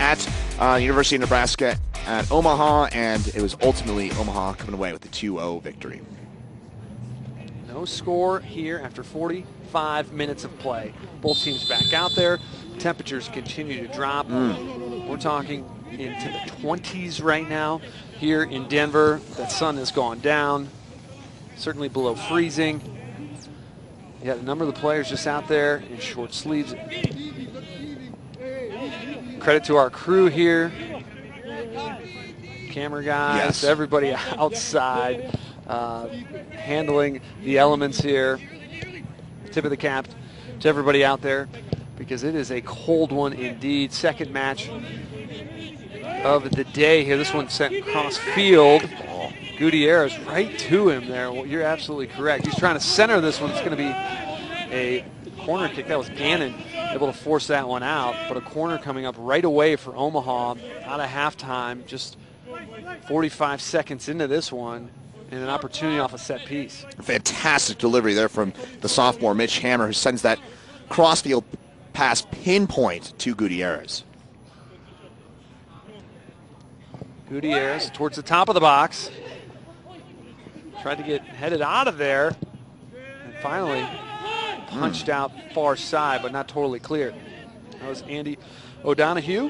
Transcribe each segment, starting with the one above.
at University of Nebraska at Omaha, and it was ultimately Omaha coming away with the 2-0 victory. No score here after 45 minutes of play. Both teams back out there. Temperatures continue to drop. We're talking into the 20s right now here in Denver. That sun has gone down, certainly below freezing. You got a number of the players just out there in short sleeves. Credit to our crew here. Camera guys, yes. Everybody outside handling the elements here. Tip of the cap to everybody out there, because it is a cold one indeed. Second match of the day here. This one sent across field. Gutierrez right to him there. Well, you're absolutely correct. He's trying to center this one. It's going to be a corner kick. That was Gannon able to force that one out, but a corner coming up right away for Omaha out of halftime, just 45 seconds into this one, and an opportunity off a set piece. Fantastic delivery there from the sophomore Mitch Hammer, who sends that crossfield pass pinpoint to Gutierrez. Gutierrez towards the top of the box. Tried to get headed out of there, and finally punched out far side, but not totally clear. That was Andy O'Donoghue,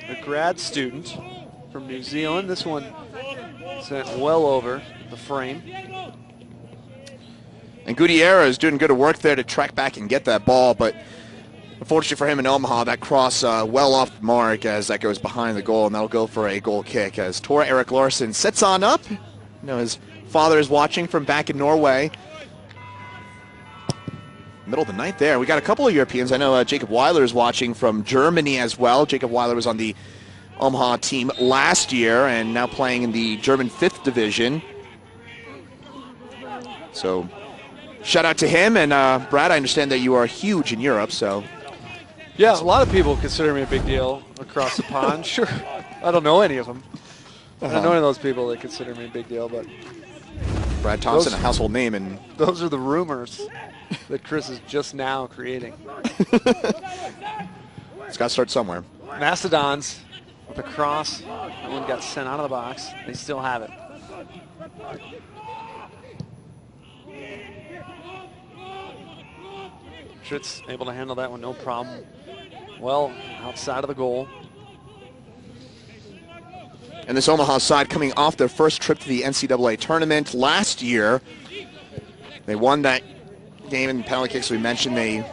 a grad student from New Zealand. This one sent well over the frame. And Gutierrez doing good work there to track back and get that ball, but unfortunately for him in Omaha, that cross well off the mark as that goes behind the goal, and that'll go for a goal kick as Tor Erik Larsen sets on up. You know, his father is watching from back in Norway. Middle of the night there. We got a couple of Europeans. I know Jacob Weiler is watching from Germany as well. Jacob Weiler was on the Omaha team last year and now playing in the German 5th division. So shout out to him. And Brad, I understand that you are huge in Europe, so. Yeah, a lot of people consider me a big deal across the pond. Sure, I don't know any of them. I don't know any of those people that consider me a big deal, but Brad Thompson, a household name, and those are the rumors that Chris is just now creating. It's got to start somewhere. Mastodons with a cross. That one got sent out of the box. They still have it. Schütz able to handle that one, no problem. Well, outside of the goal. And this Omaha side coming off their first trip to the NCAA tournament last year. They won that game in penalty kicks. We mentioned they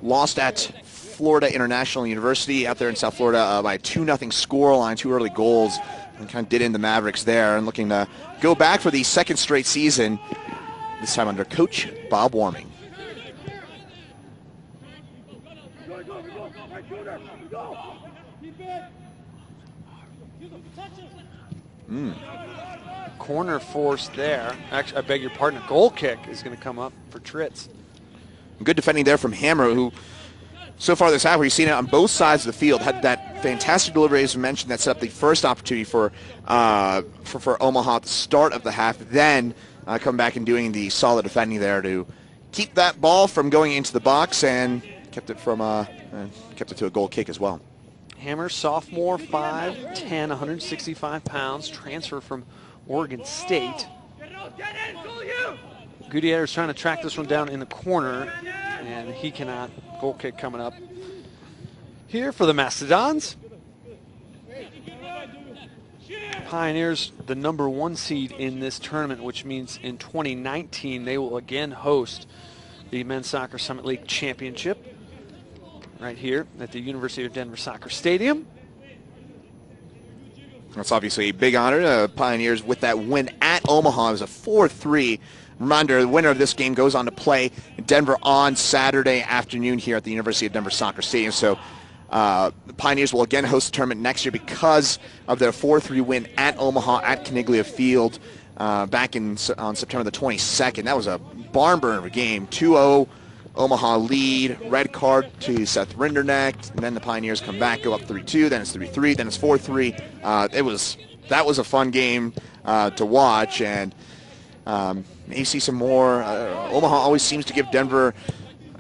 lost at Florida International University out there in South Florida by a 2-0 scoreline, 2 early goals, and kind of did in the Mavericks there, and looking to go back for the second straight season, this time under Coach Bob Warming. Corner force there. Actually, I beg your pardon, a goal kick is going to come up for Tritz. Good defending there from Hammer, who so far this half, we've seen it on both sides of the field, had that fantastic delivery, as we mentioned, that set up the first opportunity for Omaha at the start of the half, then come back and doing the solid defending there to keep that ball from going into the box and kept it to a goal kick as well. Hammer, sophomore, 5'10", 165 pounds, transfer from Oregon State. Gutierrez trying to track this one down in the corner, and he cannot. Goal kick coming up here for the Mastodons. Pioneers, the #1 seed in this tournament, which means in 2019 they will again host the Men's Soccer Summit League Championship right here at the University of Denver Soccer Stadium. That's obviously a big honor. Pioneers with that win at Omaha. It was a 4-3. Reminder, the winner of this game goes on to play in Denver on Saturday afternoon here at the University of Denver Soccer Stadium. So the Pioneers will again host the tournament next year because of their 4-3 win at Omaha at Caniglia Field back on September the 22nd. That was a barn burner of a game. 2-0 Omaha lead, red card to Seth Rinderneck, and then the Pioneers come back, go up 3-2, then it's 3-3, then it's 4-3. That was a fun game to watch, and you see some more. Omaha always seems to give Denver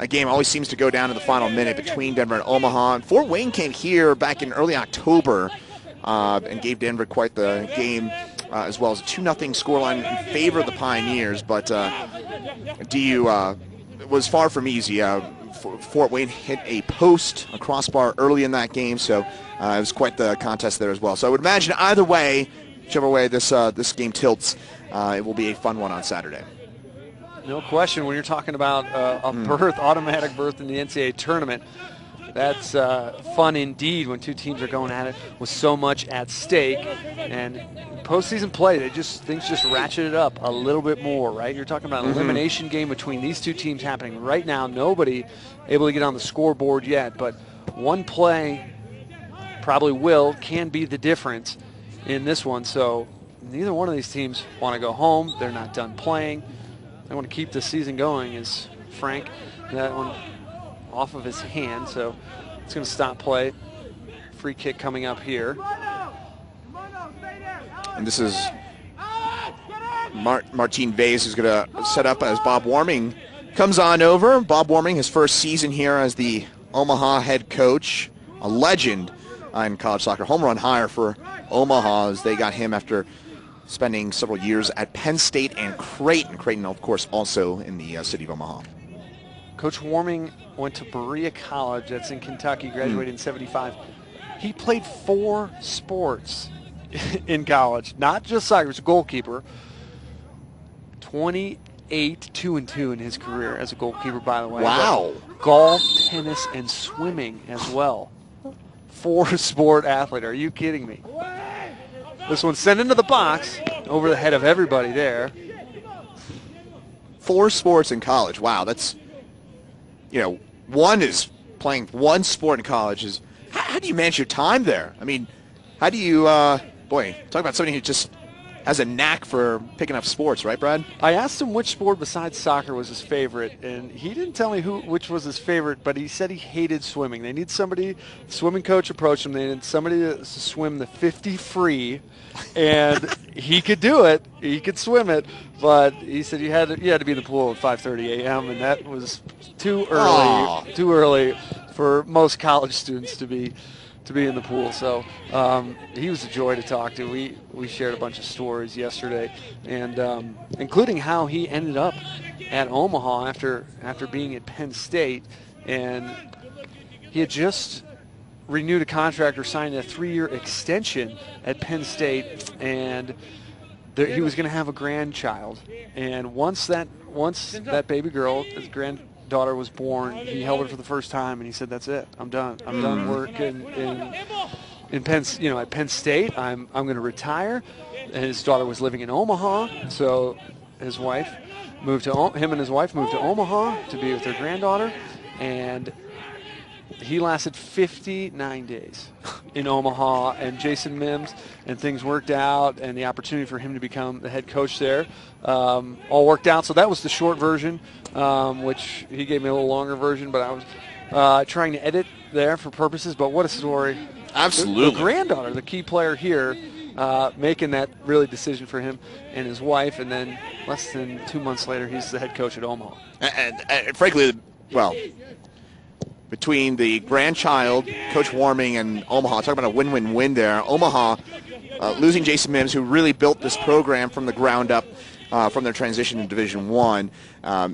a game always seems to go down to the final minute between Denver and Omaha. And Fort Wayne came here back in early October and gave Denver quite the game, as well as a 2-0 scoreline in favor of the Pioneers. But DU was far from easy. Fort Wayne hit a post, a crossbar early in that game, so it was quite the contest there as well. So I would imagine either way, whichever way this game tilts, it will be a fun one on Saturday. No question. When you're talking about a berth, automatic berth in the NCAA tournament, that's fun indeed when two teams are going at it with so much at stake. And postseason play, things just ratchet it up a little bit more, right? You're talking about an elimination game between these two teams happening right now. Nobody able to get on the scoreboard yet, but one play probably can be the difference in this one. So neither one of these teams want to go home. They're not done playing. They want to keep the season going. Is Frank that one off of his hand, so it's going to stop play. Free kick coming up here. And this is Martin Vase, who's going to set up as Bob Warming comes on over. Bob Warming, his first season here as the Omaha head coach, a legend in college soccer. Home run hire for Omaha as they got him after spending several years at Penn State and Creighton. Creighton, of course, also in the city of Omaha. Coach Warming went to Berea College. That's in Kentucky, graduated in '75. He played 4 sports in college, not just soccer. He was a goalkeeper. 28 2-2 in his career as a goalkeeper, by the way. Wow. But golf, tennis, and swimming as well. 4-sport athlete. Are you kidding me? This one's sent into the box over the head of everybody there. 4 sports in college. Wow, that's, one is playing one sport in college. How do you manage your time there? I mean, how do you, talk about somebody who just has a knack for picking up sports, right, Brad? I asked him which sport besides soccer was his favorite, and he didn't tell me which was his favorite, but he said he hated swimming. They need somebody, swimming coach approached him, they needed somebody to swim the 50 free, and he could do it. He could swim it, but he said you had to be in the pool at 5:30 a.m., and that was too early for most college students to be in the pool. So he was a joy to talk to. We shared a bunch of stories yesterday, and including how he ended up at Omaha after being at Penn State, and he had just renewed a contract or signed a 3-year extension at Penn State, and he was going to have a grandchild. And once that baby girl, his granddaughter, was born, he held her for the first time, and he said, "That's it. I'm done. I'm done working in Penn. At Penn State. I'm going to retire." And his daughter was living in Omaha, so him and his wife moved to Omaha to be with their granddaughter, and he lasted 59 days in Omaha, and Jason Mims, and things worked out, and the opportunity for him to become the head coach there all worked out. So that was the short version, which he gave me a little longer version, but I was trying to edit there for purposes. But what a story. Absolutely. The granddaughter, the key player here, making that really decision for him and his wife, and then less than 2 months later, he's the head coach at Omaha. And frankly, between the grandchild, Coach Warming, and Omaha, talking about a win-win-win there. Omaha losing Jason Mims, who really built this program from the ground up from their transition to Division I,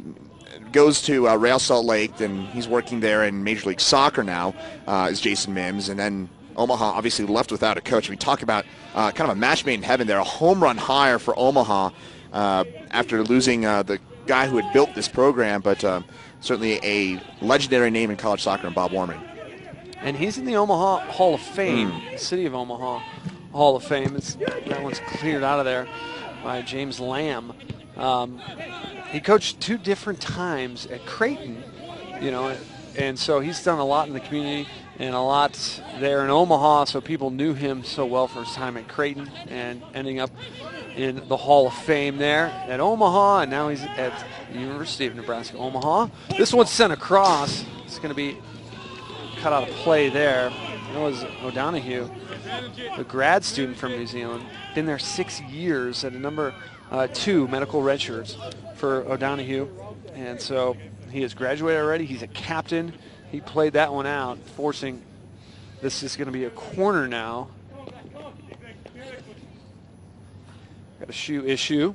goes to Real Salt Lake, and he's working there in Major League Soccer now as Jason Mims. And then Omaha obviously left without a coach. We talk about kind of a match made in heaven there, a home run hire for Omaha after losing the guy who had built this program, but certainly a legendary name in college soccer in Bob Warming. And he's in the Omaha Hall of Fame, the City of Omaha Hall of Fame. That one's cleared out of there by James Lamb. He coached 2 different times at Creighton, and so he's done a lot in the community and a lot there in Omaha, so people knew him so well for his time at Creighton and ending up in the Hall of Fame there at Omaha, and now he's at the University of Nebraska, Omaha. This one's sent across. It's going to be cut out of play there. That was O'Donohue, a grad student from New Zealand. Been there 6 years at a number 2 medical redshirts for O'Donohue. And so He has graduated already. He's a captain. He played that one out, forcing this is going to be a corner now. Got a shoe issue.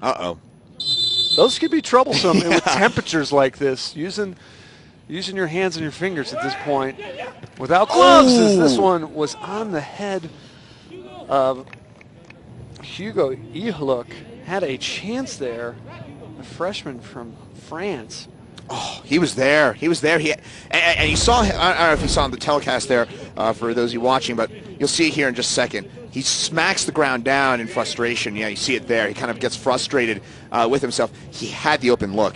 Uh-oh. Those could be troublesome with temperatures like this. Using your hands and your fingers at this point without gloves, as this one was on the head of Hugo Ihluk. Had a chance there, a freshman from France. Oh, he was there. He was there. And you saw him, I don't know if you saw on the telecast there for those of you watching, but you'll see it here in just a second. He smacks the ground down in frustration. Yeah, you see it there. He kind of gets frustrated with himself. He had the open look.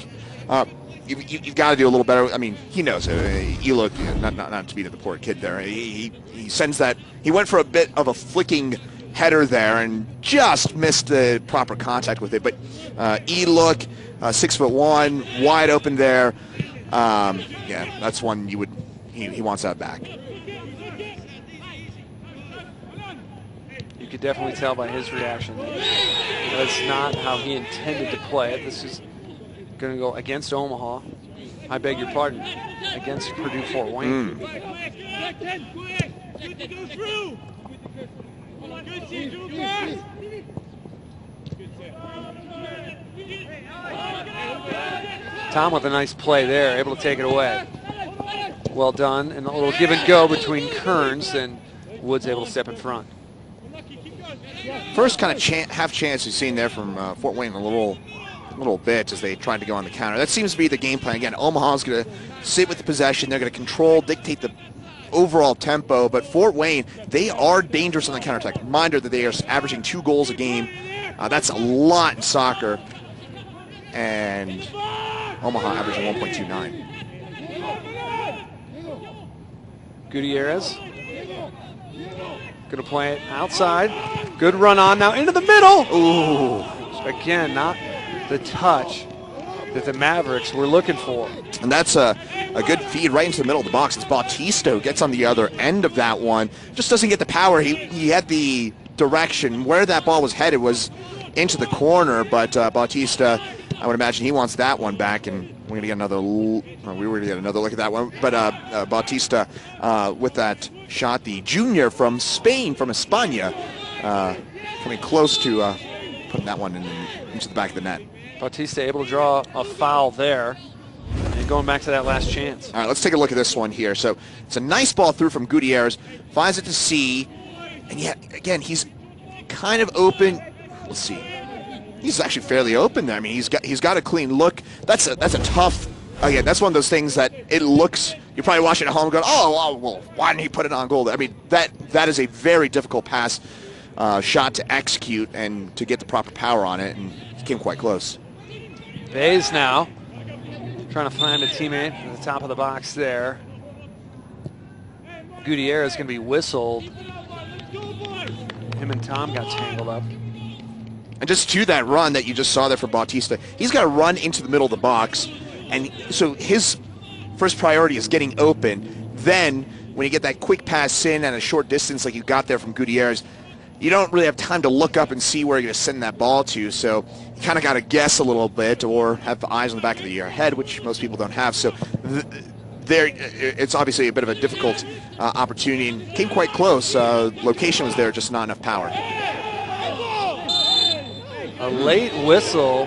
You've got to do a little better. I mean, he knows it. You look, not to be the poor kid there. He sends that. He went for a bit of a flicking header there and just missed the proper contact with it. But Ihluk, 6'1", wide open there. Yeah, that's one you would. He wants that back. You could definitely tell by his reaction that's not how he intended to play it. This is going to go against Omaha. I beg your pardon, against Purdue Fort Wayne. Tom with a nice play there, able to take it away. Well done, and a little give and go between Kearns, and Woods able to step in front. First kind of half chance you've seen there from Fort Wayne a little bit as they tried to go on the counter. That seems to be the game plan. Again, Omaha's going to sit with the possession. They're going to control, dictate the overall tempo. But Fort Wayne, they are dangerous on the counterattack. Reminder that they are averaging 2 goals a game. That's a lot in soccer. And Omaha averaging 1.29. Gutierrez going to play it outside. Good run on now into the middle. Ooh. Again, not the touch that the Mavericks were looking for. And that's a good feed right into the middle of the box. It's Bautista who gets on the other end of that one. Just doesn't get the power. He had the direction. Where that ball was headed was into the corner, but Bautista, I would imagine he wants that one back, and we're going to get another. We were going to get another look at that one. But Bautista with that shot, the junior from Spain, from España, coming close to putting that one into the back of the net. Bautista able to draw a foul there, and going back to that last chance. All right, let's take a look at this one here. So it's a nice ball through from Gutierrez, finds it to C, and yet again he's kind of open. Let's see. He's actually fairly open there. I mean, he's got a clean look. That's a tough. Again, that's one of those things that it looks. You're probably watching at home going, oh, well, why didn't he put it on goal? I mean, that is a very difficult pass shot to execute and to get the proper power on it, and he came quite close. Bays now trying to find a teammate at the top of the box there. Gutierrez is going to be whistled. Him and Tom got tangled up. And just to that run that you just saw there for Bautista, he's got to run into the middle of the box. And so his first priority is getting open. Then when you get that quick pass in at a short distance like you got there from Gutierrez, you don't really have time to look up and see where you're going to send that ball to. So you kind of got to guess a little bit or have eyes on the back of your head, which most people don't have. So there, it's obviously a bit of a difficult opportunity and came quite close. Location was there, just not enough power. A late whistle,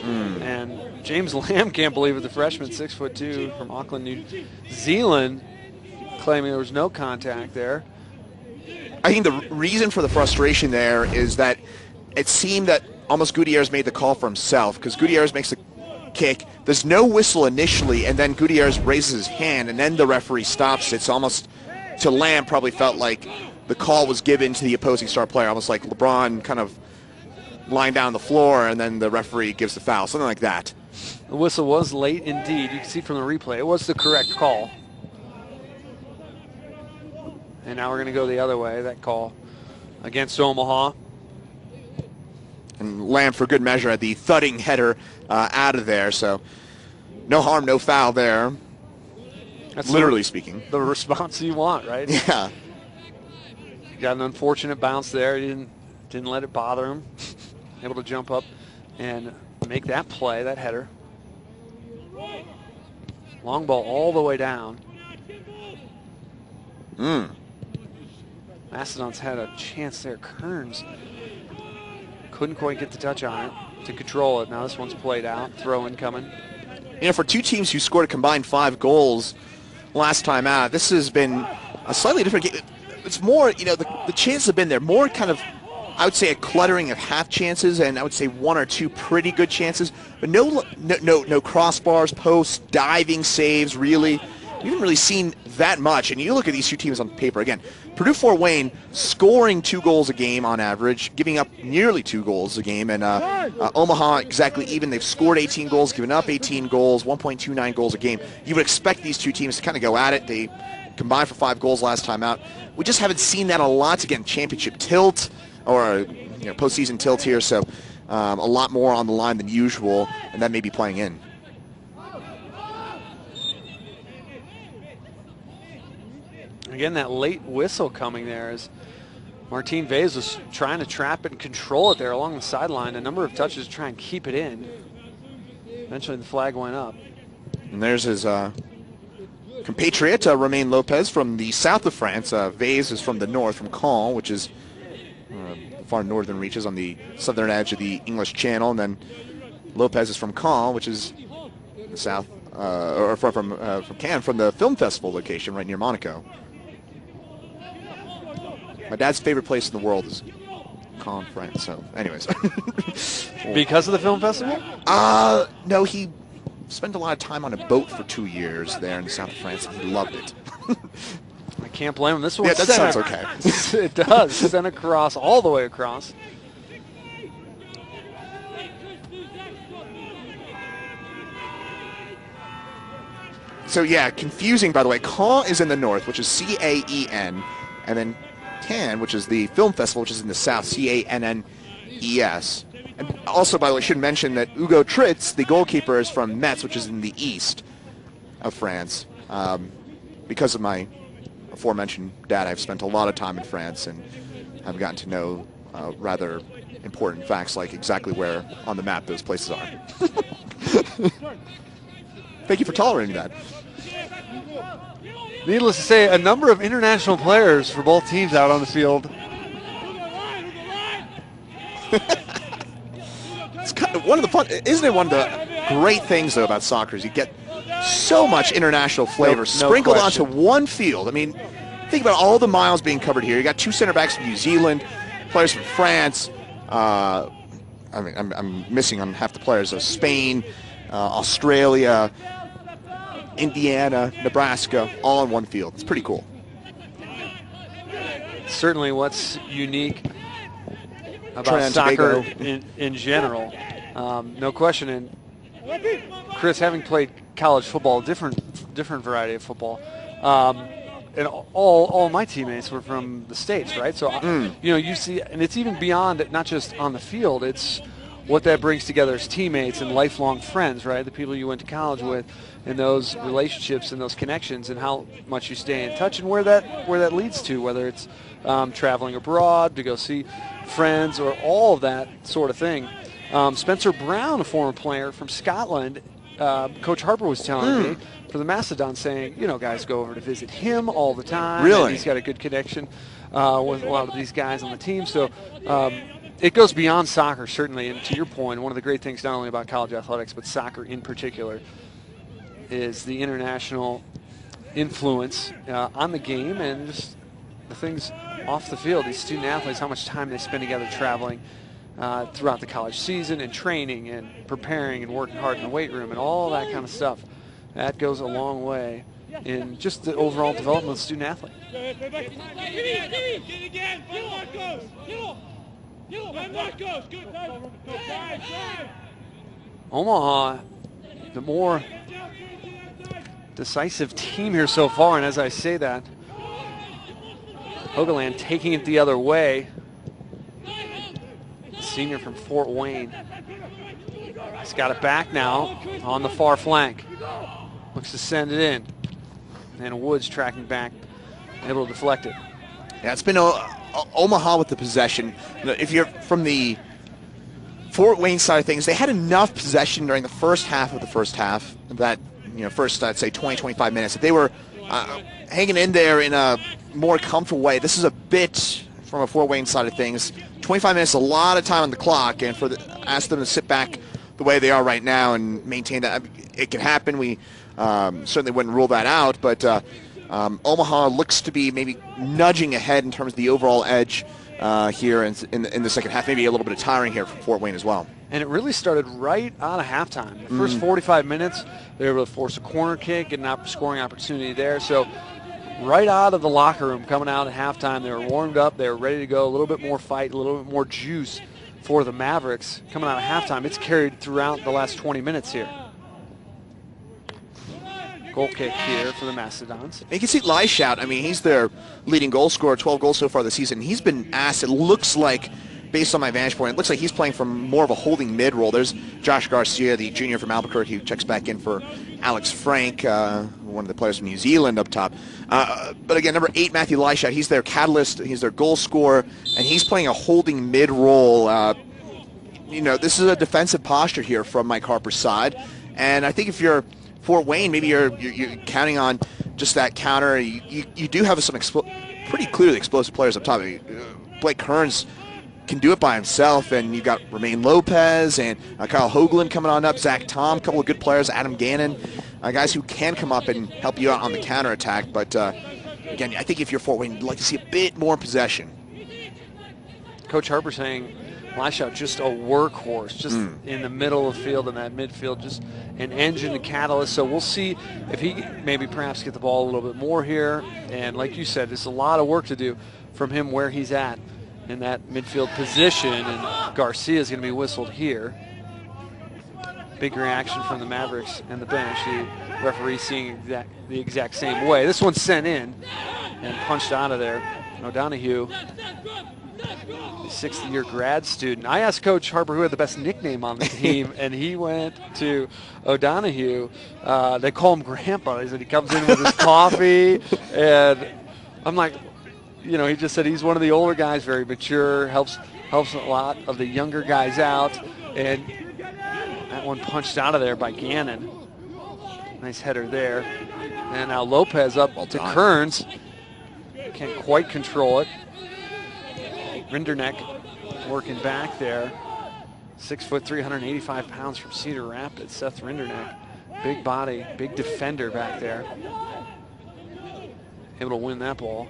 and James Lamb can't believe it. The freshman, 6'2", from Auckland, New Zealand, claiming there was no contact there. I think the reason for the frustration there is that it seemed that almost Gutierrez made the call for himself, because Gutierrez makes the kick. There's no whistle initially, and then Gutierrez raises his hand, and then the referee stops it. It's almost, to Lamb, probably felt like the call was given to the opposing star player, almost like LeBron kind of lying down on the floor, and then the referee gives the foul, something like that. The whistle was late indeed. You can see from the replay, it was the correct call. And now we're going to go the other way, that call against Omaha. And Lamb, for good measure, had the thudding header out of there, so no harm, no foul there. That's literally speaking. The response you want, right? Yeah. Got an unfortunate bounce there. He didn't let it bother him. Able to jump up and make that play, that header. Long ball all the way down. Macedon's had a chance there. Kearns couldn't quite get the touch on it to control it. Now this one's played out. Throw in coming. For two teams who scored a combined 5 goals last time out, this has been a slightly different game. It's more, the chances have been there. More kind of, I would say, a cluttering of half chances, and I would say 1 or 2 pretty good chances, but no crossbars, posts, diving saves, really. We haven't really seen that much. And you look at these two teams on paper, again, Purdue-Fort Wayne scoring 2 goals a game on average, giving up nearly 2 goals a game, and Omaha exactly even. They've scored 18 goals, given up 18 goals, 1.29 goals a game. You would expect these two teams to kind of go at it. They combined for 5 goals last time out. We just haven't seen that a lot. Again, championship tilt or postseason tilt here, so a lot more on the line than usual, and that may be playing in. Again, that late whistle coming there as Martin Vez was trying to trap it and control it there along the sideline. A number of touches to try and keep it in. Eventually the flag went up. And there's his compatriot, Romain Lopez, from the south of France. Vez is from the north, from Caen, which is far northern reaches on the southern edge of the English Channel. And then Lopez is from Caen, which is the south, or from Cannes, from the film festival location right near Monaco. My dad's favorite place in the world is Caen, France. So, anyways. Because of the film festival? No, he spent a lot of time on a boat for 2 years there in the south of France, and he loved it. I can't blame him. This one, yeah, that sounds okay. It does. Sent across, all the way across. So, yeah, confusing, by the way. Caen is in the north, which is C-A-E-N, and then Cannes, which is the film festival, which is in the south, C-A-N-N-E-S. And also, by the way, I should mention that Hugo Tritz, the goalkeeper, is from Metz, which is in the east of France. Because of my aforementioned dad, I've spent a lot of time in France and have gotten to know rather important facts like exactly where on the map those places are. Thank you for tolerating that. Needless to say, a number of international players for both teams out on the field. It's kind of one of the fun, isn't it? One of the great things though about soccer is you get so much international flavor sprinkled onto one field. I mean, think about all the miles being covered here. You got 2 center backs from New Zealand, players from France. I mean, I'm missing on half the players. Spain, Australia, Indiana, Nebraska, all on one field. It's pretty cool. Certainly what's unique about soccer in general. No question. And Chris, having played college football, different variety of football, and all my teammates were from the States, right? So, you see, and it's even beyond it, not just on the field, it's what that brings together as teammates and lifelong friends, right? The people you went to college with, and those relationships and those connections, and how much you stay in touch, and where that leads to, whether it's traveling abroad to go see friends or all of that sort of thing. Spencer Brown, a former player from Scotland, Coach Harper was telling me for the Macedon, saying, guys go over to visit him all the time. Really? And he's got a good connection with a lot of these guys on the team. So it goes beyond soccer, certainly. And to your point, one of the great things not only about college athletics, but soccer in particular, is the international influence on the game and just the things off the field. These student athletes, how much time they spend together traveling throughout the college season and training and preparing and working hard in the weight room and all that kind of stuff. That goes a long way in just the overall development of the student athlete. Omaha, the more decisive team here so far, and as I say that, Hogeland taking it the other way. Senior from Fort Wayne. He's got it back now on the far flank. Looks to send it in. And Woods tracking back, able to deflect it. Yeah, it's been Omaha with the possession. If you're from the Fort Wayne side of things, they had enough possession during the first half of the first half that first, I'd say 20, 25 minutes, if they were hanging in there in a more comfortable way, this is a bit from a Fort Wayne side of things. 25 minutes, a lot of time on the clock, and ask them to sit back the way they are right now and maintain that. It can happen. We certainly wouldn't rule that out, but Omaha looks to be maybe nudging ahead in terms of the overall edge here in the second half. Maybe a little bit of tiring here for Fort Wayne as well. And it really started right out of halftime. The first 45 minutes, they were able to force a corner kick, get an scoring opportunity there. So right out of the locker room, coming out at halftime, they were warmed up, they were ready to go, a little bit more fight, a little bit more juice for the Mavericks. Coming out of halftime, it's carried throughout the last 20 minutes here. Goal kick here for the Mastodons. You can see Leishout. I mean, he's their leading goal scorer, 12 goals so far this season. He's been asked, it looks like, based on my vantage point, it looks like he's playing from more of a holding mid role. There's Josh Garcia, the junior from Albuquerque, who checks back in for Alex Frank, one of the players from New Zealand up top. But again, number 8, Matthew Leishout, he's their catalyst, he's their goal scorer, and he's playing a holding mid role. This is a defensive posture here from Mike Harper's side, and I think if you're Fort Wayne, maybe you're counting on just that counter. You do have some pretty clearly explosive players up top. Blake Kearns can do it by himself, and you've got Romain Lopez and Kyle Hoagland coming on up, Zach Tom, a couple of good players, Adam Gannon, guys who can come up and help you out on the counterattack. But again, I think if you're Fort Wayne, you'd like to see a bit more possession. Coach Harper saying Leishout just a workhorse, just in the middle of the field, in that midfield, just an engine, a catalyst. So we'll see if he maybe perhaps get the ball a little bit more here. And like you said, there's a lot of work to do from him where he's at in that midfield position. And Garcia is going to be whistled here. Big reaction from the Mavericks and the bench. The referee seeing the exact same way. This one's sent in and punched out of there. O'Donohue, a 60-year grad student. I asked Coach Harper who had the best nickname on the team, and he went to O'Donohue. They call him Grandpa. He said he comes in with his coffee, and I'm like, he just said he's one of the older guys, very mature, helps a lot of the younger guys out, and that one punched out of there by Gannon. Nice header there. And now Lopez up to Kearns. Can't quite control it. Rinderneck working back there. 6 foot, 385 pounds from Cedar Rapids. Seth Rinderneck, big body, big defender back there. Able to win that ball.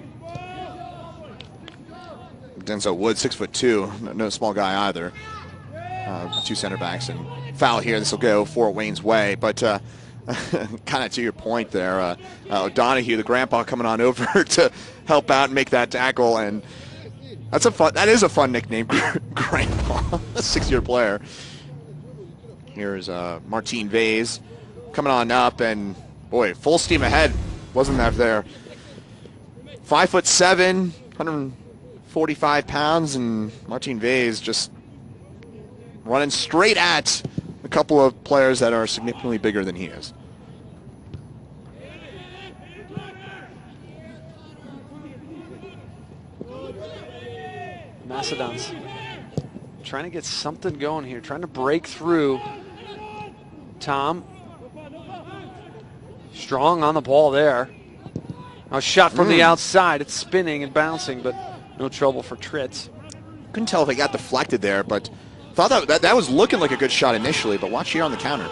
Denzel Wood, 6'2", no small guy either. 2 center backs, and foul here. This will go Fort Wayne's way, but kind of to your point there, O'Donohue, the grandpa, coming on over to help out and make that tackle, and that is a fun nickname, Grandpa, a 6-year player. Here's Martin Vase coming on up, and boy, full steam ahead. Wasn't that there? 5'7", 145 pounds, and Martin Vase just running straight at a couple of players that are significantly bigger than he is. Macedons trying to get something going here, trying to break through. Tom strong on the ball there. A shot from the outside. It's spinning and bouncing, but no trouble for Tritz. Couldn't tell if it got deflected there, but thought that was looking like a good shot initially, but watch here on the counter.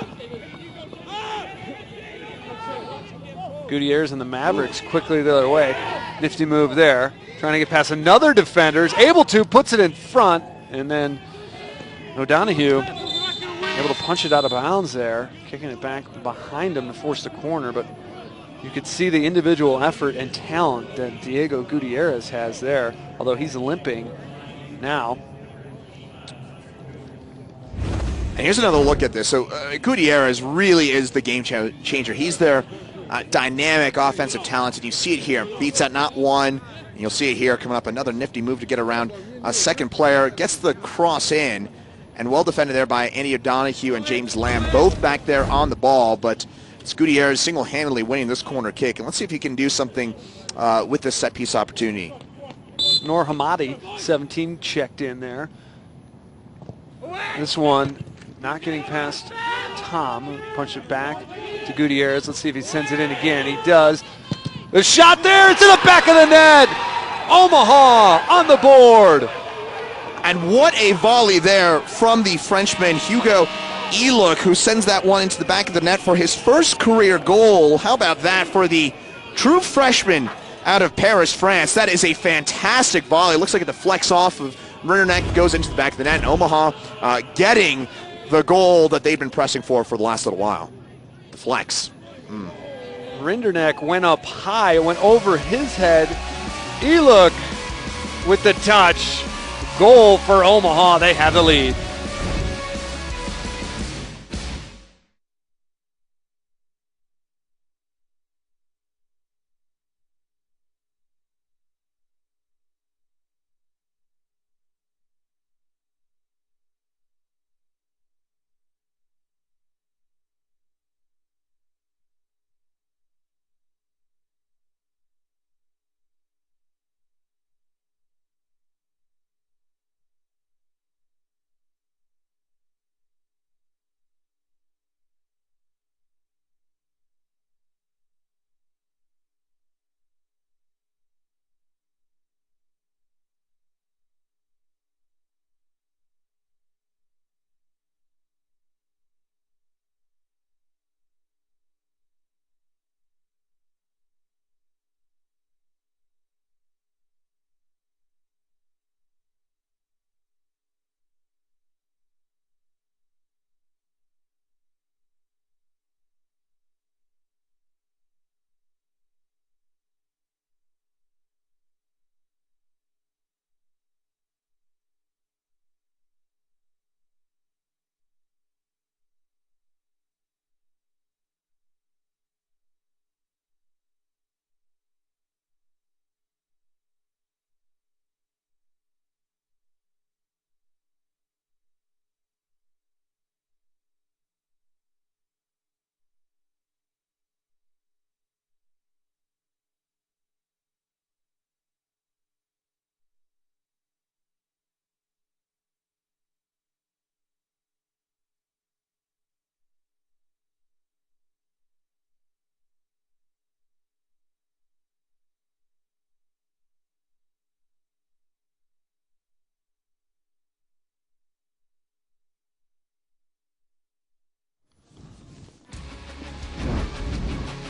Gutierrez and the Mavericks quickly the other way. Nifty move there. Trying to get past another defender. Is able to, puts it in front, and then O'Donohue able to punch it out of bounds there, kicking it back behind him to force the corner, but you could see the individual effort and talent that Diego Gutierrez has there, although he's limping now. And here's another look at this. So Gutierrez really is the game changer. He's their dynamic offensive talent, and you see it here. Beats that not one, and you'll see it here coming up. Another nifty move to get around a second player. Gets the cross in, and well defended there by Andy O'Donohue and James Lamb, both back there on the ball, but it's Gutierrez single-handedly winning this corner kick, and let's see if he can do something with this set-piece opportunity. Noor Hamadi, 17, checked in there. This one not getting past Tom, punched it back to Gutierrez. Let's see if he sends it in again. He does. The shot there, it's in the back of the net. Omaha on the board. And what a volley there from the Frenchman, Hugo Elook, who sends that one into the back of the net for his first career goal. How about that for the true freshman out of Paris, France? That is a fantastic volley. It looks like it deflects off of Rinderneck, goes into the back of the net, and Omaha getting the goal that they've been pressing for the last little while. Deflects. Rinderneck went up high, it went over his head. Elook with the touch. Goal for Omaha, they have the lead.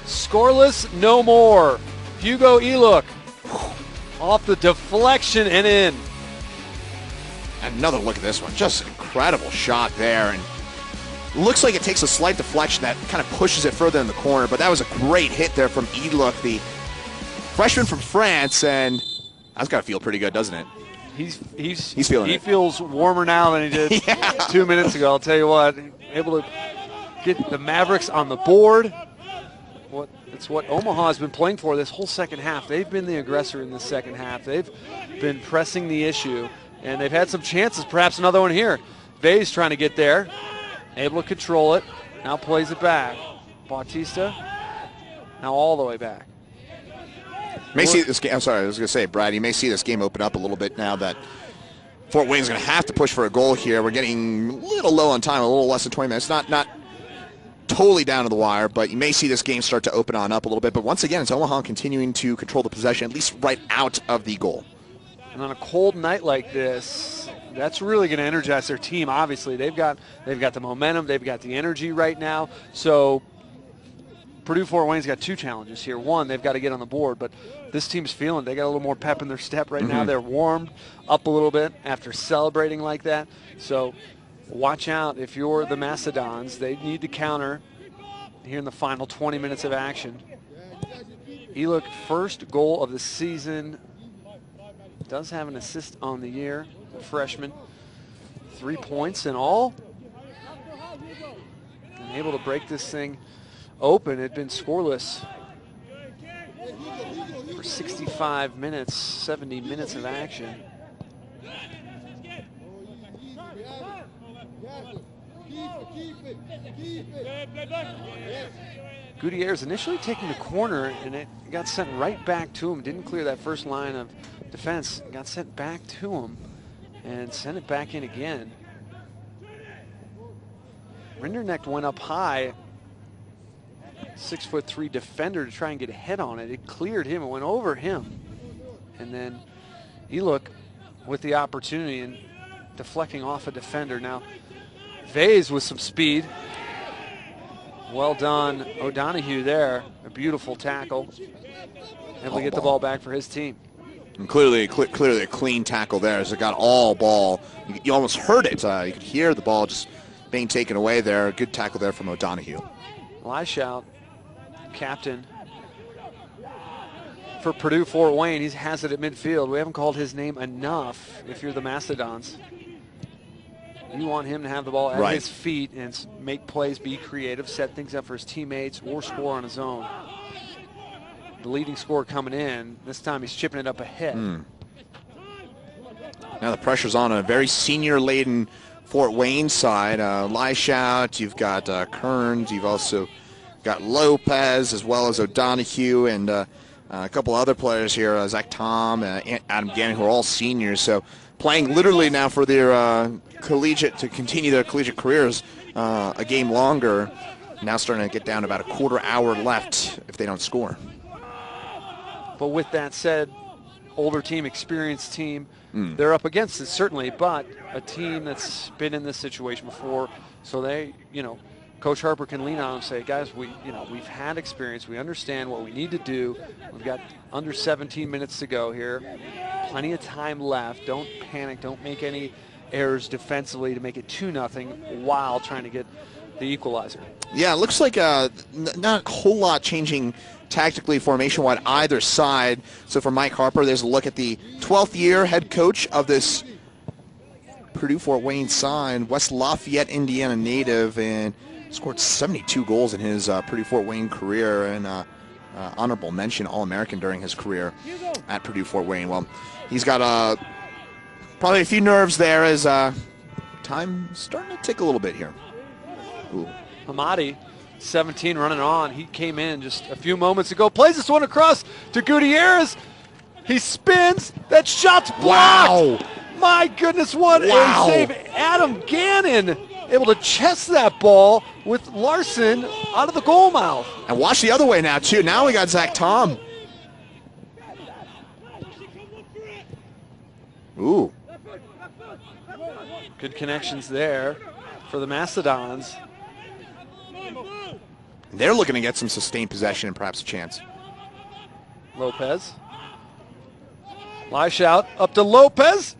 Scoreless, no more. Hugo Elook off the deflection and in. Another look at this one. Just an incredible shot there. And looks like it takes a slight deflection that kind of pushes it further in the corner. But that was a great hit there from Elook, the freshman from France. And that's got to feel pretty good, doesn't it? He's feeling it. He feels warmer now than he did 2 minutes ago. I'll tell you what. Able to get the Mavericks on the board. It's what Omaha has been playing for this whole second half. They've been the aggressor in the second half. They've been pressing the issue, and they've had some chances, perhaps another one here. Vay's trying to get there, able to control it, now plays it back. Bautista, now all the way back. May see this game. I'm sorry, I was going to say, Brad, you may see this game open up a little bit now that Fort Wayne's going to have to push for a goal here. We're getting a little low on time, a little less than 20 minutes. Not totally down to the wire, but you may see this game start to open on up a little bit. But once again, it's Omaha continuing to control the possession, at least right out of the goal. And on a cold night like this, that's really going to energize their team. Obviously, they've got the momentum, they've got the energy right now. So Purdue Fort Wayne's got two challenges here. One, they've got to get on the board, but this team's feeling they got a little more pep in their step right now. They're warmed up a little bit after celebrating like that. So watch out if you're the Macedons. They need to counter here in the final 20 minutes of action. Elook, first goal of the season. Does have an assist on the year, the freshman. 3 points in all. And able to break this thing open. It had been scoreless for 65 minutes, 70 minutes of action. Gutierrez initially taking the corner, and it got sent right back to him. Didn't clear that first line of defense. Got sent back to him and sent it back in again. Rinderneck went up high. 6'3" defender to try and get a head on it. It cleared him. It went over him. And then Eluk with the opportunity and deflecting off a defender. Now, Vase with some speed. Well done, O'Donohue there. A beautiful tackle. Able to get the ball back for his team. And clearly a clean tackle there as it got all ball. You almost heard it. You could hear the ball just being taken away there. Good tackle there from O'Donohue. Leishout, captain for Purdue Fort Wayne. He has it at midfield. We haven't called his name enough if you're the Mastodons. You want him to have the ball at his feet and make plays, be creative, set things up for his teammates, or score on his own. The leading scorer coming in. This time he's chipping it up ahead. Now the pressure's on a very senior-laden Fort Wayne side. Leishout, you've got Kearns, you've also got Lopez as well as O'Donohue and a couple other players here, Zach Tom, Adam Gannon, who are all seniors. So playing literally now for their to continue their collegiate careers a game longer. Now starting to get down to about a quarter hour left if they don't score. But with that said, older team, experienced team, they're up against it certainly, but a team that's been in this situation before, so they, Coach Harper can lean on and say, guys, we've had experience. We understand what we need to do. We've got under 17 minutes to go here. Plenty of time left. Don't panic. Don't make any errors defensively to make it 2-0 while trying to get the equalizer. Yeah, it looks like not a whole lot changing tactically formation-wide either side. So for Mike Harper, there's a look at the 12th year head coach of this Purdue Fort Wayne side, West Lafayette, Indiana native, and scored 72 goals in his Purdue Fort Wayne career, and honorable mention All-American during his career at Purdue Fort Wayne. Well, he's got probably a few nerves there as time starting to tick a little bit here. Ooh. Hamadi, 17, running on. He came in just a few moments ago. Plays this one across to Gutierrez. He spins. That shot's blocked. Wow. My goodness, what a save. Adam Gannon able to chest that ball with Larson out of the goal mouth. And watch the other way now, too. Now we got Zach Tom. Ooh. Good connections there for the Mastodons. They're looking to get some sustained possession and perhaps a chance. Lopez. Leishout up to Lopez.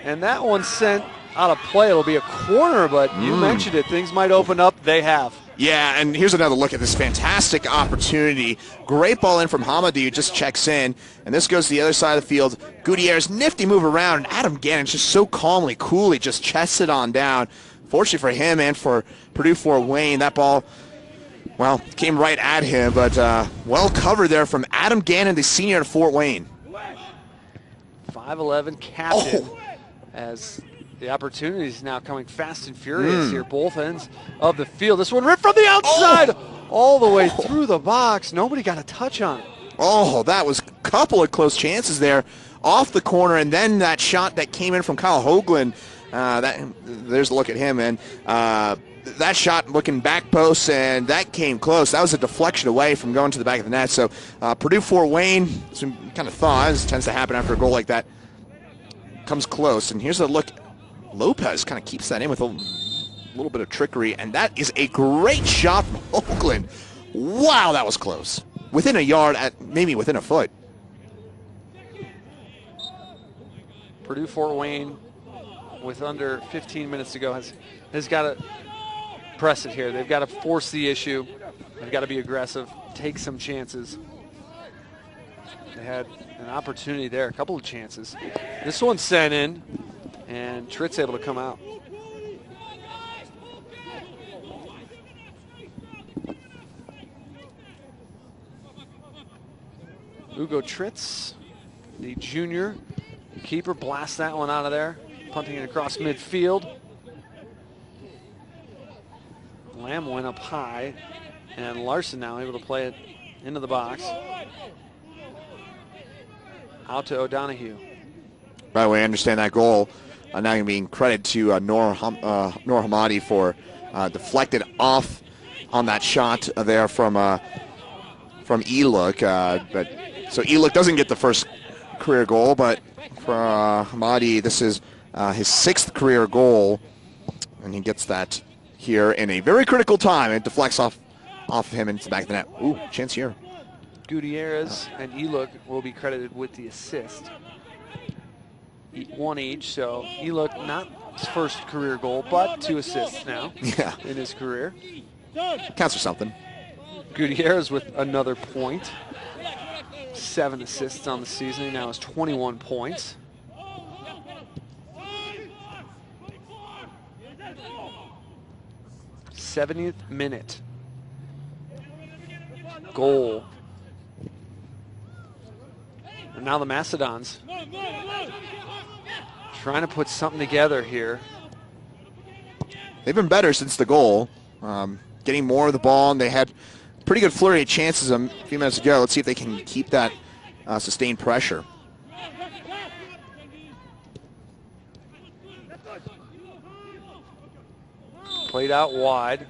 And that one sent out of play. It'll be a corner, but you mentioned it. Things might open up. They have. Yeah, and here's another look at this fantastic opportunity. Great ball in from Hamadi, who just checks in. And this goes to the other side of the field. Gutierrez, nifty move around. And Adam Gannon just so calmly, coolly just chests it on down. Fortunately for him and for Purdue Fort Wayne, that ball, well, came right at him. But well covered there from Adam Gannon, the senior at Fort Wayne. 5'11" captain. As the opportunity is now coming fast and furious here, both ends of the field. This one ripped from the outside all the way through the box. Nobody got a touch on it. Oh, that was a couple of close chances there off the corner, and then that shot that came in from Kyle Hoagland. There's a look at him, and that shot looking back post, and that came close. That was a deflection away from going to the back of the net. So Purdue Fort Wayne, some kind of thaw, as tends to happen after a goal like that, comes close. And here's a look. Lopez kind of keeps that in with a little bit of trickery, and that is a great shot from Oakland. Wow, that was close. Within a yard, maybe within a foot. Purdue Fort Wayne, with under 15 minutes to go, has got to press it here. They've got to force the issue. They've got to be aggressive, take some chances. They had an opportunity there, a couple of chances. This one's sent in, and Tritt's able to come out. Ugo Tritz, the junior keeper, blasts that one out of there, punting it across midfield. Lamb went up high, and Larson now able to play it into the box. Out to O'Donohue. By the way, I understand that goal now going to be credit to Noor Hamadi for deflected off on that shot there from Eluk. But so Eluk doesn't get the first career goal, but for Hamadi, this is his 6th career goal, and he gets that here in a very critical time. It deflects off him into the back of the net. Ooh, chance here. Gutierrez and Eluk will be credited with the assist. One each, so Eluk not his first career goal, but 2 assists now in his career. Counts for something. Gutierrez with another point. 7 assists on the season. He now has 21 points. '70th minute. Goal. And now the Macedons trying to put something together here. They've been better since the goal. Getting more of the ball, and they had pretty good flurry of chances a few minutes ago. Let's see if they can keep that sustained pressure. Played out wide.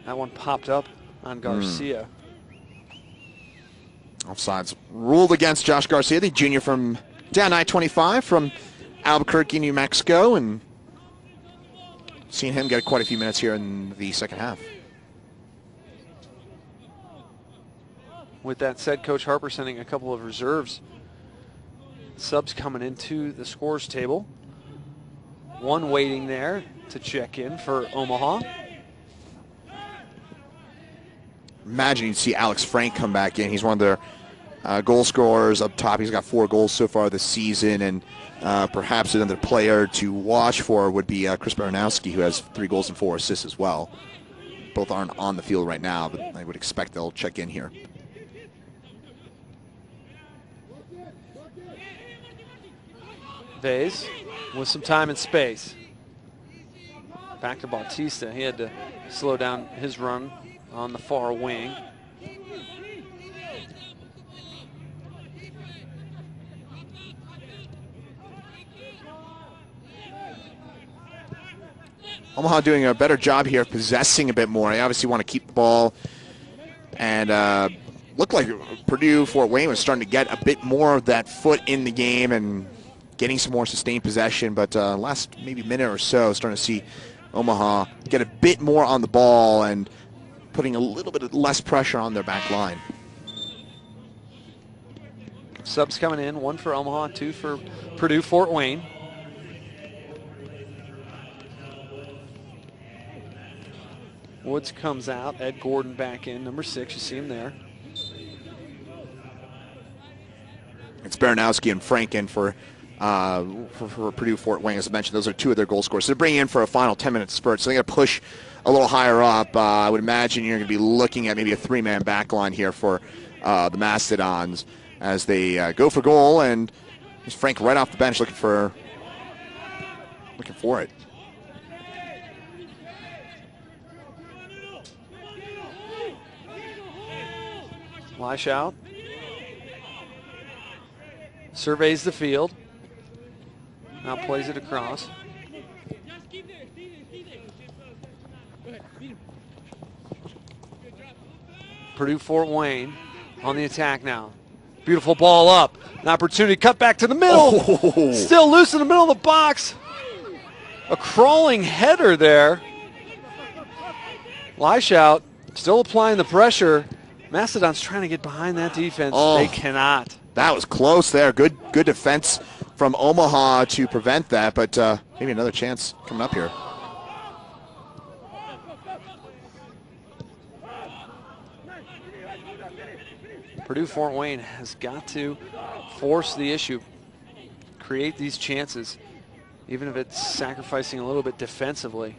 That one popped up on Garcia. Offsides ruled against Josh Garcia, the junior from down I-25 from Albuquerque, New Mexico, and seen him get quite a few minutes here in the second half. With that said, Coach Harper sending a couple of reserves. Subs coming into the scores table. One waiting there to check in for Omaha. Imagine you'd see Alex Frank come back in. He's one of their goal scorers up top. He's got 4 goals so far this season, and perhaps another player to watch for would be Chris Baranowski, who has 3 goals and 4 assists as well. Both aren't on the field right now, but I would expect they'll check in here. Vase with some time and space. Back to Bautista. He had to slow down his run on the far wing. Omaha doing a better job here of possessing a bit more. They obviously want to keep the ball, and looked like Purdue Fort Wayne was starting to get a bit more of that foot in the game and getting some more sustained possession, but last maybe minute or so, starting to see Omaha get a bit more on the ball and putting a little bit less pressure on their back line. Subs coming in, 1 for Omaha, 2 for Purdue Fort Wayne. Woods comes out, Ed Gordon back in, number 6, you see him there. It's Baranowski and Frank in for Purdue Fort Wayne. As I mentioned, those are 2 of their goal scorers. So they're bringing in for a final 10-minute spurt. So they're going to push a little higher up. I would imagine you're going to be looking at maybe a 3-man back line here for the Mastodons as they go for goal. And there's Frank right off the bench looking for it. Lash out. Surveys the field. Now plays it across. Purdue Fort Wayne on the attack now. Beautiful ball up. An opportunity cut back to the middle. Oh. Still loose in the middle of the box. A crawling header there. Leishout still applying the pressure. Macedon's trying to get behind that defense. Oh. They cannot. That was close there. Good defense from Omaha to prevent that, but maybe another chance coming up here. Purdue Fort Wayne has got to force the issue, create these chances, even if it's sacrificing a little bit defensively.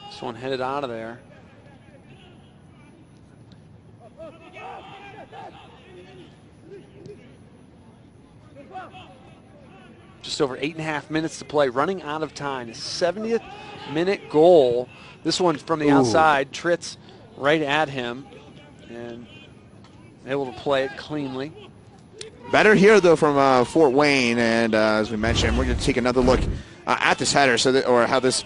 This one headed out of there. Just over 8.5 minutes to play, running out of time. The 70th minute goal. This one from the outside, Tritz right at him and able to play it cleanly. Better here, though, from Fort Wayne, and as we mentioned, we're going to take another look at this header, or how this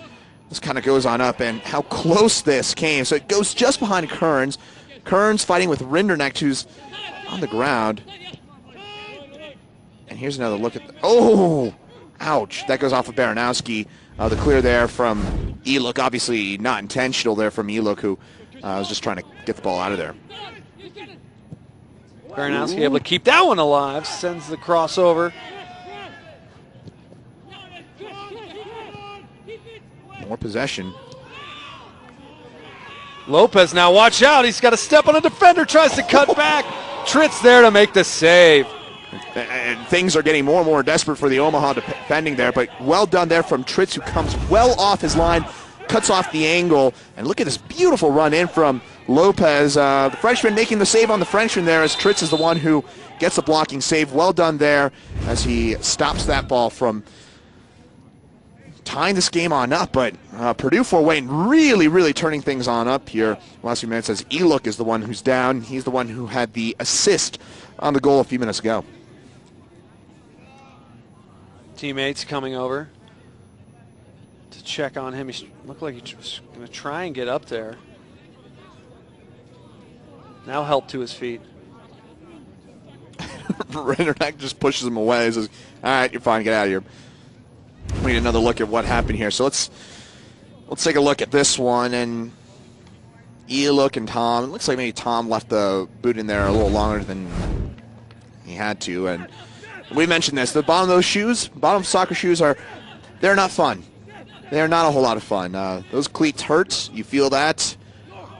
kind of goes on up and how close this came. So it goes just behind Kearns. Kearns fighting with Rinderknecht, who's on the ground. And here's another look at oh, ouch. That goes off of Baranowski. The clear there from Eluk, obviously not intentional there from Eluk, who was just trying to get the ball out of there. Baranowski able to keep that one alive, sends the crossover. More possession. Lopez now, watch out. He's got to step on a defender, tries to cut back. Tritz there to make the save. And things are getting more and more desperate for the Omaha defending there, but well done there from Tritz, who comes well off his line, cuts off the angle, and look at this beautiful run in from Lopez. The Frenchman making the save on the Frenchman there, as Tritz is the one who gets the blocking save. Well done there as he stops that ball from tying this game on up, but Purdue Fort Wayne really turning things on up here. Last few minutes, as Eluk is the one who's down. He's the one who had the assist on the goal a few minutes ago. Teammates coming over to check on him. He looked like he was going to try and get up there. Now help to his feet. Rinderknecht just pushes him away. He says, all right, you're fine, get out of here. We need another look at what happened here. So let's take a look at this one. And Eluk and Tom. It looks like maybe Tom left the boot in there a little longer than he had to. And we mentioned this. The bottom of those shoes, bottom soccer shoes, they're not fun. They're not a whole lot of fun. Those cleats hurt. You feel that.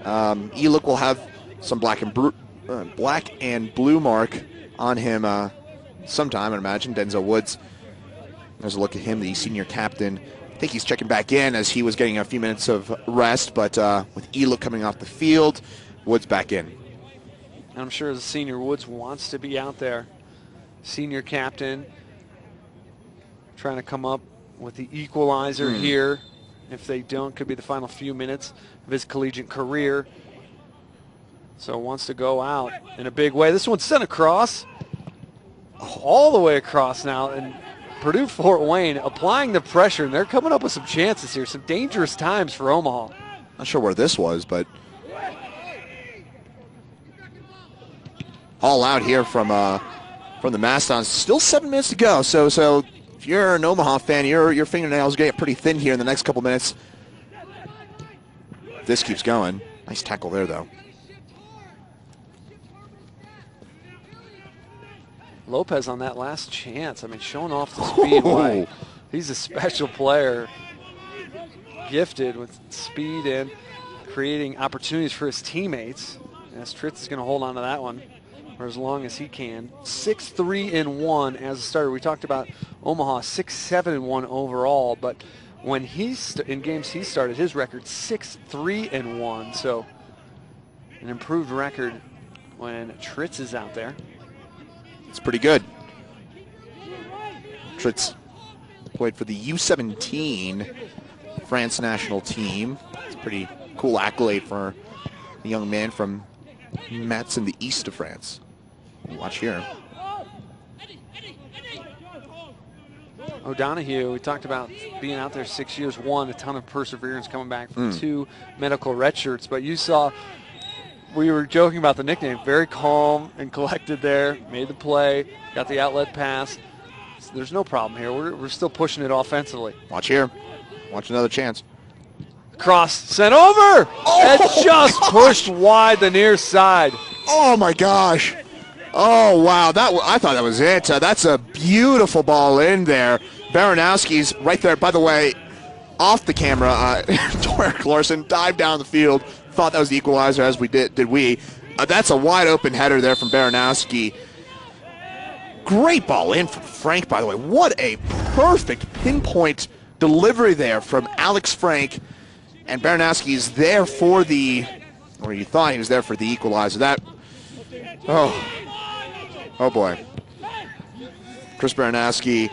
Eluk will have some black and blue mark on him sometime, I imagine. Denzel Woods. There's a look at him, the senior captain. I think he's checking back in as he was getting a few minutes of rest, but with Eluk coming off the field, Woods back in. I'm sure the senior Woods wants to be out there. Senior captain trying to come up with the equalizer here. If they don't, could be the final few minutes of his collegiate career. So wants to go out in a big way. This one's sent across, all the way across now, and Purdue Fort Wayne applying the pressure, and they're coming up with some chances here, some dangerous times for Omaha. Not sure where this was, but all out here from the Mastodons. Still 7 minutes to go, so if you're an Omaha fan, your fingernails get pretty thin here in the next couple minutes. This keeps going. Nice tackle there, though. Lopez on that last chance. I mean, showing off the speed. Why? He's a special player, gifted with speed and creating opportunities for his teammates. As Tritz is going to hold on to that one for as long as he can. 6-3-1 as a starter. We talked about Omaha 6-7-1 overall, but when in games he started, his record 6-3-1. So an improved record when Tritz is out there. It's pretty good. Tritz played for the U17 France national team. It's a pretty cool accolade for a young man from Metz in the east of France. Watch here. O'Donohue, we talked about being out there 6 years, a ton of perseverance coming back from 2 medical red shirts, but you saw, we were joking about the nickname, very calm and collected there, made the play, got the outlet pass. So there's no problem here. We're still pushing it offensively. Watch here. Watch another chance. Cross sent over and just pushed wide the near side. Oh my gosh. Oh wow, I thought that was it. That's a beautiful ball in there. Baranowski's right there. By the way, off the camera, Torek Larson dived down the field. Thought that was the equalizer, as we did we. That's a wide open header there from Baranowski. Great ball in from Frank, by the way. What a perfect pinpoint delivery there from Alex Frank. And Baranowski's there for the, or you thought he was there for the equalizer. Oh boy. Chris Baranowski,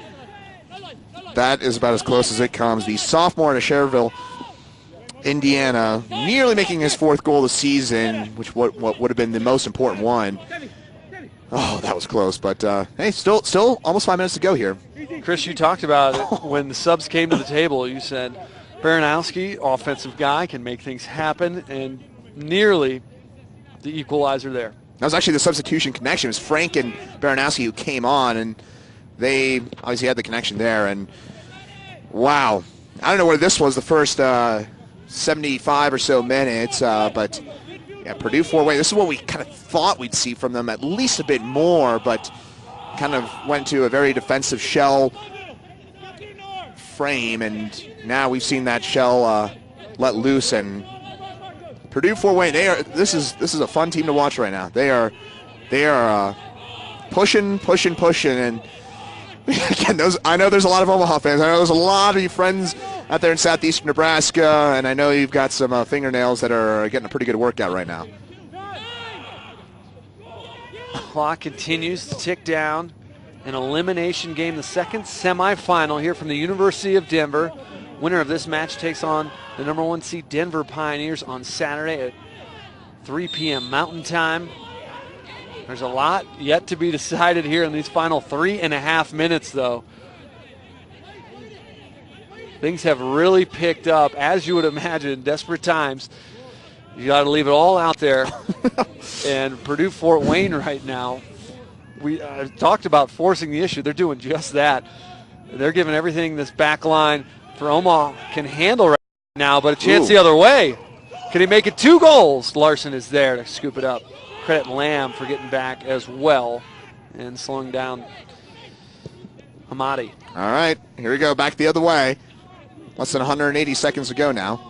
that is about as close as it comes. The sophomore out of Schererville, Indiana, nearly making his 4th goal of the season, which what would have been the most important one. Oh, that was close, but hey, still almost 5 minutes to go here. Chris, you talked about it when the subs came to the table. You said Baranowski, offensive guy, can make things happen, and nearly the equalizer there. That was actually the substitution connection. It was Frank and Baranowski who came on, and they obviously had the connection there. And wow, I don't know where this was the first 75 or so minutes, but yeah, Purdue 4-way. This is what we kind of thought we'd see from them, at least a bit more, but kind of went to a very defensive shell frame, and now we've seen that shell let loose, and Purdue 4-way. This is a fun team to watch right now. They are pushing, and again, I know there's a lot of Omaha fans. I know there's a lot of you friends out there in southeastern Nebraska, and I know you've got some fingernails that are getting a pretty good workout right now. Clock continues to tick down. An elimination game, the second semifinal here from the University of Denver. Winner of this match takes on the number 1 seed Denver Pioneers on Saturday at 3 p.m. Mountain Time. There's a lot yet to be decided here in these final 3.5 minutes, though. Things have really picked up, as you would imagine, desperate times. You got to leave it all out there. And Purdue Fort Wayne right now, we talked about forcing the issue. They're doing just that. They're giving everything this back line for Omaha can handle right now, but a chance the other way. Can he make it 2 goals? Larson is there to scoop it up. Credit Lamb for getting back as well and slowing down Hamadi. All right, here we go, back the other way. Less than 180 seconds to go now.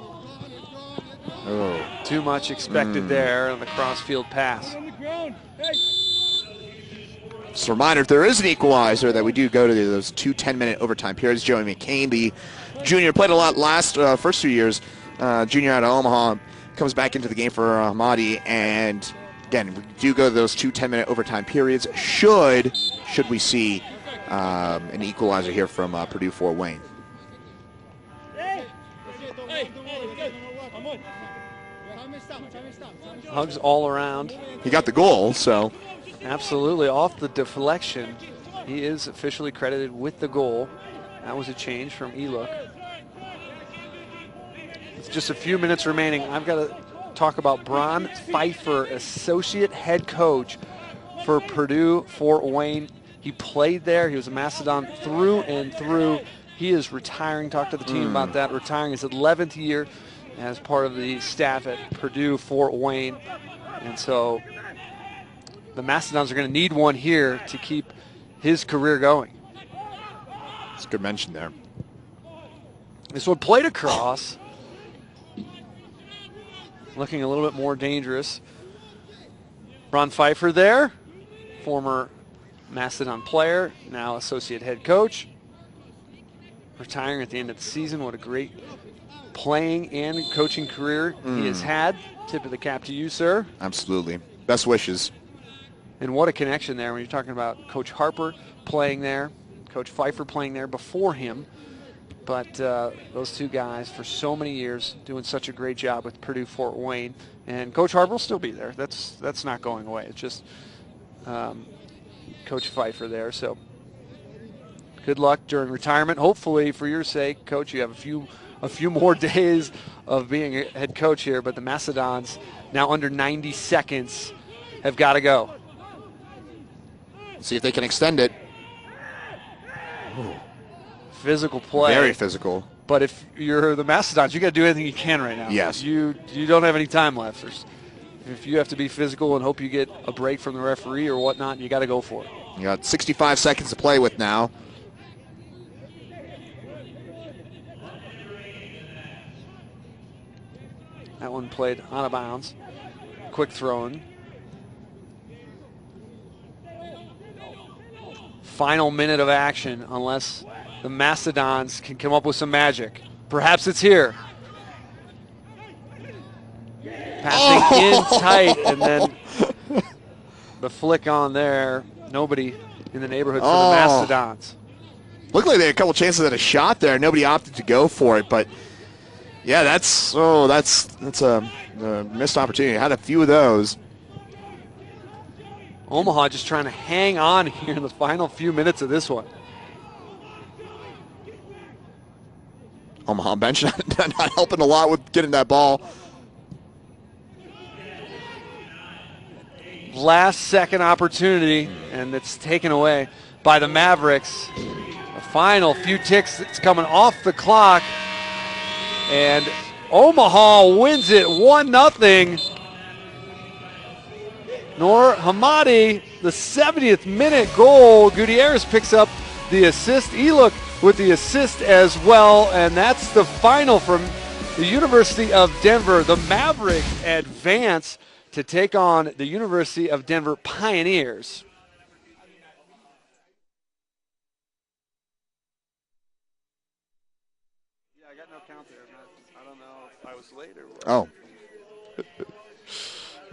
Oh, too much expected there on the cross-field pass. Just a reminder, if there is an equalizer, that we do go to those 2 10-minute overtime periods. Joey McCain, the junior, played a lot first 2 years, junior out of Omaha, comes back into the game for Hamadi, and again, we do go to those 2 10-minute overtime periods. Should we see an equalizer here from Purdue Fort Wayne? Hugs all around. He got the goal, so. Absolutely, off the deflection. He is officially credited with the goal. That was a change from Elook. It's just a few minutes remaining. I've got to talk about Bron Pfeiffer, associate head coach for Purdue Fort Wayne. He played there. He was a Macedon through and through. He is retiring. Talk to the team about that. Retiring his 11th year as part of the staff at Purdue Fort Wayne. And so the Macedons are going to need one here to keep his career going. It's a good mention there. This one played across. Looking a little bit more dangerous. Ron Pfeiffer there, former Macedon player, now associate head coach. Retiring at the end of the season. What a great playing and coaching career he has had. Tip of the cap to you, sir. Absolutely. Best wishes. And what a connection there when you're talking about Coach Harper playing there, Coach Pfeiffer playing there before him. But those two guys for so many years doing such a great job with Purdue Fort Wayne. And Coach Harper will still be there. That's not going away. It's just Coach Pfeiffer there. So good luck during retirement. Hopefully, for your sake, Coach, you have a few more days of being a head coach here. But the Macedons, now under 90 seconds, have got to go. See if they can extend it. Ooh. Physical play. Very physical. But if you're the Macedons, you got to do anything you can right now. Yes. You don't have any time left. If you have to be physical and hope you get a break from the referee or whatnot, you got to go for it. You got 65 seconds to play with now. That one played out of bounds. Quick throw-in. Final minute of action unless the Macedons can come up with some magic. Perhaps it's here. Passing in tight, and then the flick on there. Nobody in the neighborhood for the Macedons. Looked like they had a couple chances at a shot there. Nobody opted to go for it, but yeah, that's a missed opportunity. I had a few of those. Omaha just trying to hang on here in the final few minutes of this one. Omaha bench not helping a lot with getting that ball. Last second opportunity, and it's taken away by the Mavericks. The final few ticks, it's coming off the clock, and Omaha wins it 1-0. Noor Hamadi, the 70th minute goal. Gutierrez picks up the assist. Eluk with the assist as well, and that's the final from the University of Denver. The Mavericks advance to take on the University of Denver Pioneers. Yeah, I got no count there. I don't know if I was late or what. Oh.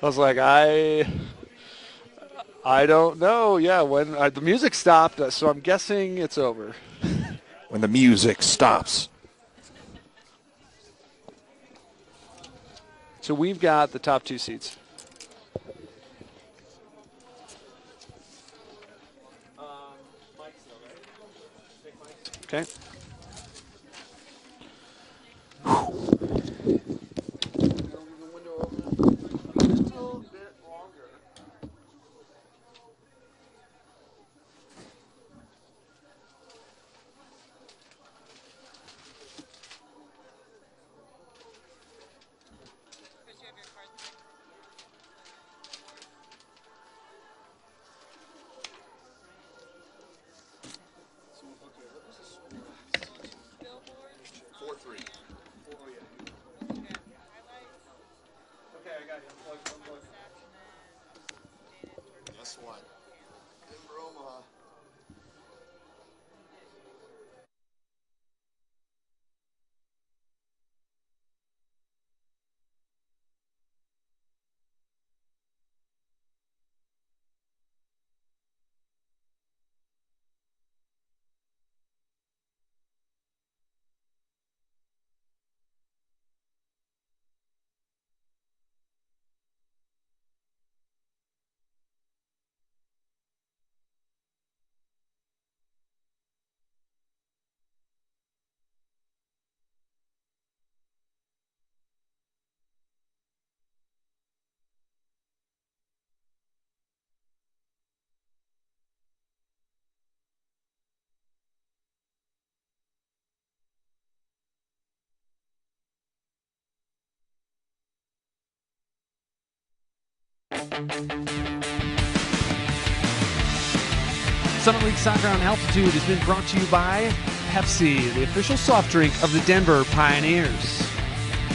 I was like, I don't know. Yeah, when the music stopped, so I'm guessing it's over. When the music stops. So we've got the top 2 seeds. Okay. Guess what? Denver, Omaha. Summer League Soccer on Altitude has been brought to you by Pepsi, the official soft drink of the Denver Pioneers.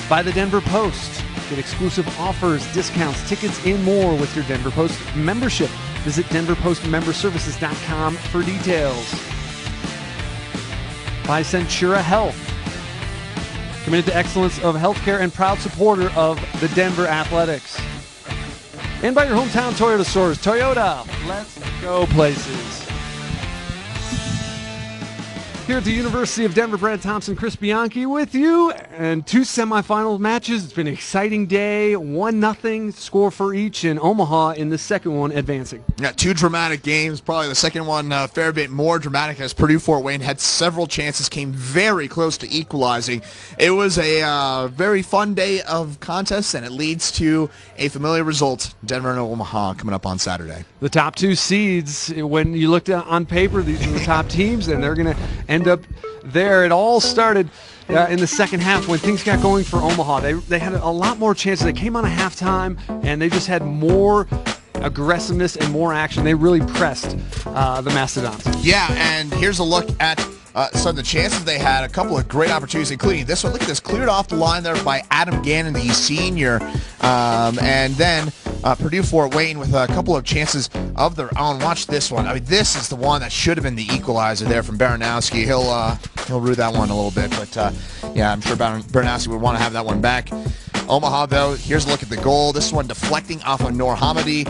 By the Denver Post. Get exclusive offers, discounts, tickets, and more with your Denver Post membership. Visit denverpostmemberservices.com for details. By Centura Health. Committed to excellence of healthcare and proud supporter of the Denver Athletics. And by your hometown Toyota stores. Toyota, let's go places. Here at the University of Denver, Brad Thompson, Chris Bianchi with you, and 2 semifinal matches. It's been an exciting day. 1-0 score for each, and Omaha in the second one advancing. Yeah, 2 dramatic games. Probably the second one a fair bit more dramatic as Purdue-Fort Wayne had several chances, came very close to equalizing. It was a very fun day of contests, and it leads to a familiar result, Denver and Omaha coming up on Saturday. The top 2 seeds, when you looked on paper, these are the top teams, and they're going to end up there. It all started in the second half when things got going for Omaha. They had a lot more chances. They came on at halftime, and they just had more aggressiveness and more action. They really pressed the Mastodons. Yeah, and here's a look at some of the chances they had. A couple of great opportunities, including this one. Look at this, cleared off the line there by Adam Gannon, the senior. And then Purdue-Fort Wayne with a couple of chances of their own. Watch this one. I mean, this is the one that should have been the equalizer there from Baranowski. He'll rue that one a little bit, but yeah, I'm sure Baranowski would want to have that one back. Omaha, though, here's a look at the goal. This one deflecting off of Noor Hamadi.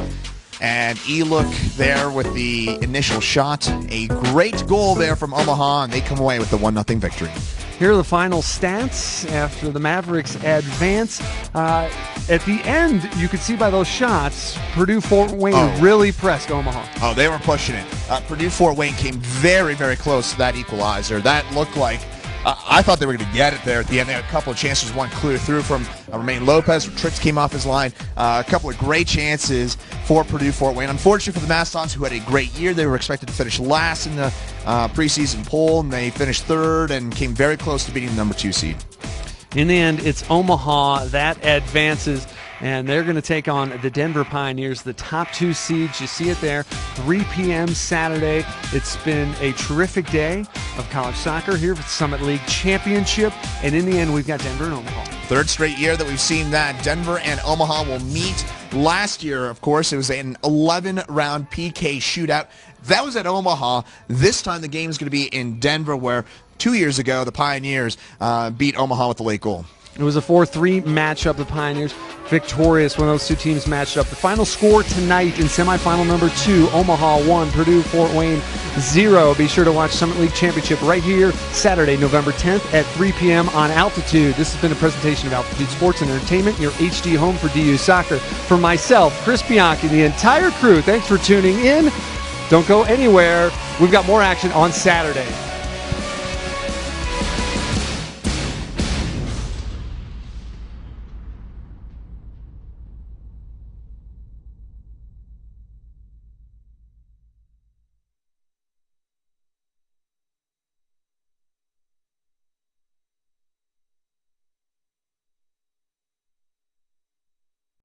And Eluk there with the initial shot. A great goal there from Omaha, and they come away with the 1-0 victory. Here are the final stats after the Mavericks advance. At the end, you could see by those shots, Purdue-Fort Wayne really pressed Omaha. Oh, they were pushing it. Purdue-Fort Wayne came very, very close to that equalizer. That looked like I thought they were going to get it there at the end. They had a couple of chances, one clear through from Romain Lopez. Tricks came off his line. A couple of great chances for Purdue Fort Wayne. Unfortunately for the Mastodons, who had a great year, they were expected to finish last in the preseason poll, and they finished third and came very close to beating the number 2 seed. In the end, it's Omaha that advances, and they're going to take on the Denver Pioneers, the top 2 seeds. You see it there, 3 p.m. Saturday. It's been a terrific day of college soccer here with Summit League Championship, and in the end, we've got Denver and Omaha. Third straight year that we've seen that. Denver and Omaha will meet. Last year, of course, it was an 11-round PK shootout. That was at Omaha. This time the game is going to be in Denver, where 2 years ago the Pioneers beat Omaha with the late goal. It was a 4-3 matchup. The Pioneers victorious when those two teams matched up. The final score tonight in semifinal number 2, Omaha 1, Purdue Fort Wayne 0. Be sure to watch Summit League Championship right here Saturday, November 10th at 3 p.m. on Altitude. This has been a presentation of Altitude Sports and Entertainment, your HD home for DU soccer. For myself, Chris Bianchi, the entire crew, thanks for tuning in. Don't go anywhere. We've got more action on Saturday.